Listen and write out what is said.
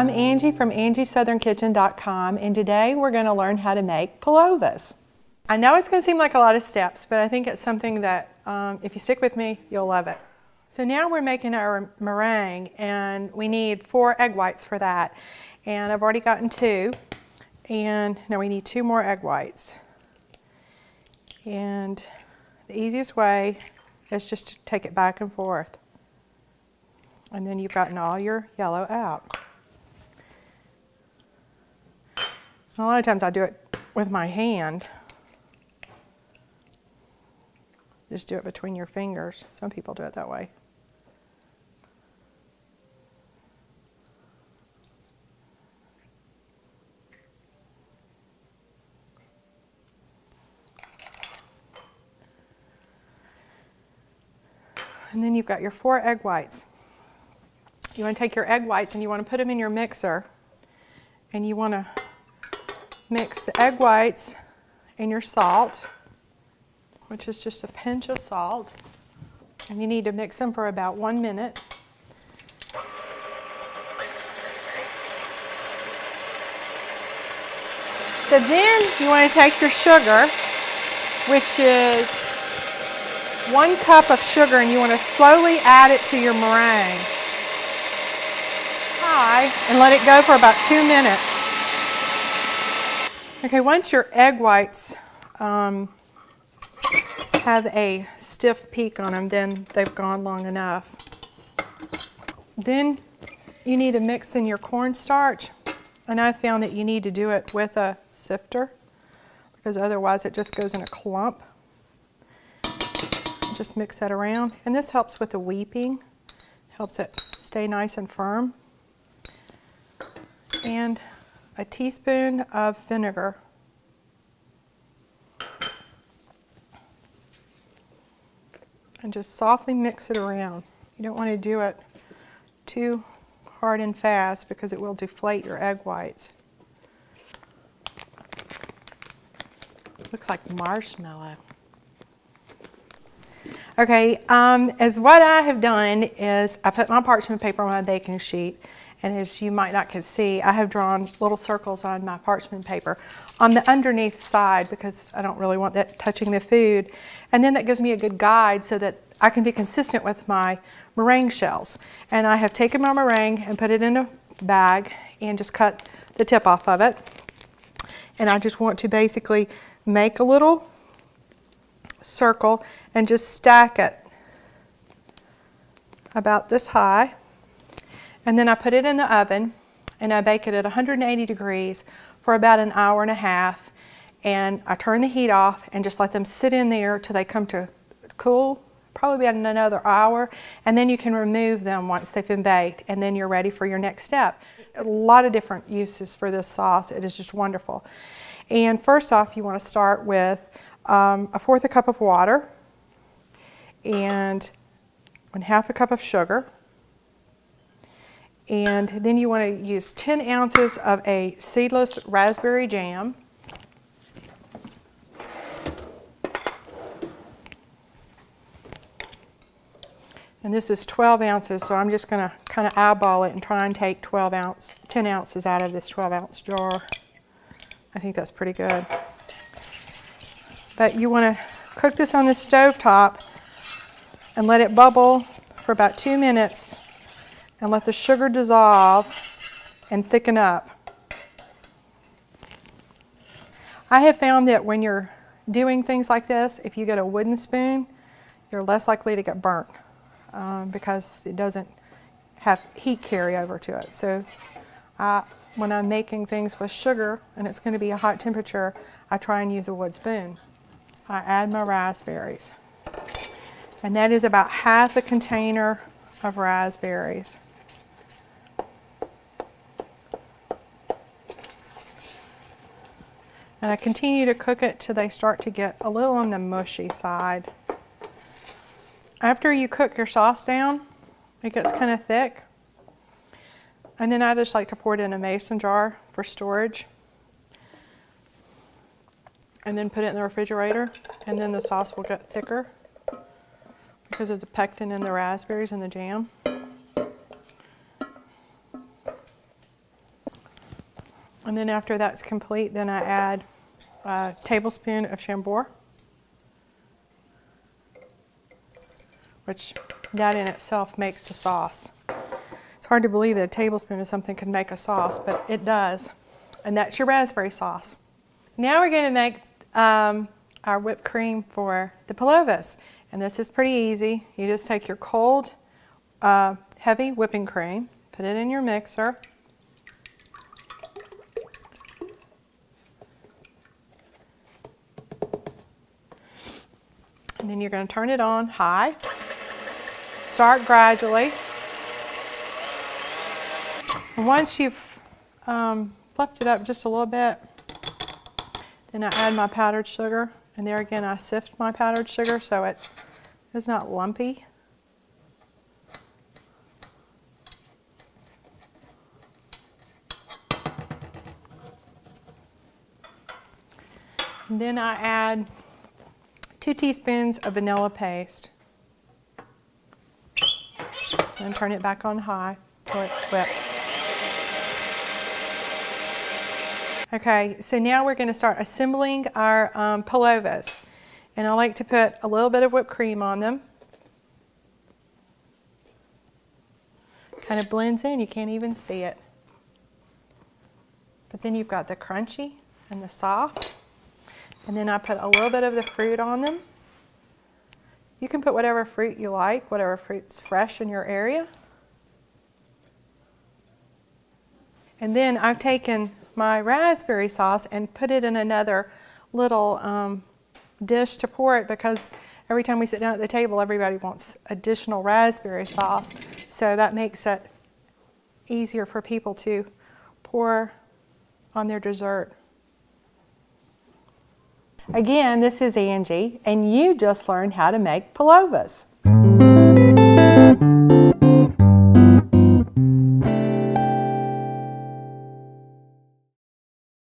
I'm Angie from AngieSouthernKitchen.com, and today we're going to learn how to make pavlovas. I know it's going to seem like a lot of steps, but I think it's something that if you stick with me, you'll love it. So now we're making our meringue, and we need 4 egg whites for that. And I've already gotten 2, and now we need 2 more egg whites. And the easiest way is just to take it back and forth. And then you've gotten all your yellow out. A lot of times I do it with my hand. Just do it between your fingers. Some people do it that way. And then you've got your 4 egg whites. You want to take your egg whites and you want to put them in your mixer. And you want to mix the egg whites and your salt, which is just a pinch of salt. And you need to mix them for about 1 minute. So then you want to take your sugar, which is 1 cup of sugar, and you want to slowly add it to your meringue. High, and let it go for about 2 minutes. Okay, once your egg whites have a stiff peak on them, then they've gone long enough. Then you need to mix in your cornstarch, and I found that you need to do it with a sifter because otherwise it just goes in a clump. Just mix that around, and this helps with the weeping, helps it stay nice and firm. And a teaspoon of vinegar. And just softly mix it around. You don't want to do it too hard and fast because it will deflate your egg whites. Looks like marshmallow. Okay, as what I have done is I put my parchment paper on my baking sheet, and as you might not can see, I have drawn little circles on my parchment paper on the underneath side because I don't really want that touching the food. And then that gives me a good guide so that I can be consistent with my meringue shells. And I have taken my meringue and put it in a bag and just cut the tip off of it. And I just want to basically make a little circle and just stack it about this high. And then I put it in the oven and I bake it at 180 degrees for about an hour and a half. And I turn the heat off and just let them sit in there till they come to cool, probably about another hour. And then you can remove them once they've been baked, and then you're ready for your next step. A lot of different uses for this sauce. It is just wonderful. And first off, you want to start with 1/4 cup of water and 1/2 cup of sugar. And then you want to use 10 ounces of a seedless raspberry jam. And this is 12 ounces, so I'm just going to kind of eyeball it and try and take 10 ounces out of this 12-ounce jar. I think that's pretty good. But you want to cook this on the stovetop and let it bubble for about 2 minutes and let the sugar dissolve and thicken up. I have found that when you're doing things like this, if you get a wooden spoon, you're less likely to get burnt because it doesn't have heat carry over to it. So when I'm making things with sugar and it's going to be a hot temperature, I try and use a wood spoon. I add my raspberries. And that is about 1/2 a container of raspberries. And I continue to cook it till they start to get a little on the mushy side. After you cook your sauce down, it gets kind of thick. And then I just like to pour it in a mason jar for storage. And then put it in the refrigerator, and then the sauce will get thicker because of the pectin in the raspberries and the jam. And then after that's complete, then I add a tablespoon of Chambord, which that in itself makes the sauce. It's hard to believe that a tablespoon of something can make a sauce, but it does. And that's your raspberry sauce. Now we're going to make our whipped cream for the Pavlovas. And this is pretty easy. You just take your cold, heavy whipping cream, put it in your mixer. And then you're going to turn it on high. Start gradually. And once you've fluffed it up just a little bit, then I add my powdered sugar. And there again, I sift my powdered sugar so it is not lumpy. And then I add 2 teaspoons of vanilla paste. And turn it back on high till it whips. Okay, so now we're going to start assembling our Pavlovas. And I like to put a little bit of whipped cream on them. Kind of blends in, you can't even see it. But then you've got the crunchy and the soft. And then I put a little bit of the fruit on them. You can put whatever fruit you like, whatever fruit's fresh in your area. And then I've taken my raspberry sauce and put it in another little dish to pour it, because every time we sit down at the table, everybody wants additional raspberry sauce. So that makes it easier for people to pour on their dessert. Again, this is Angie, and you just learned how to make Pavlovas.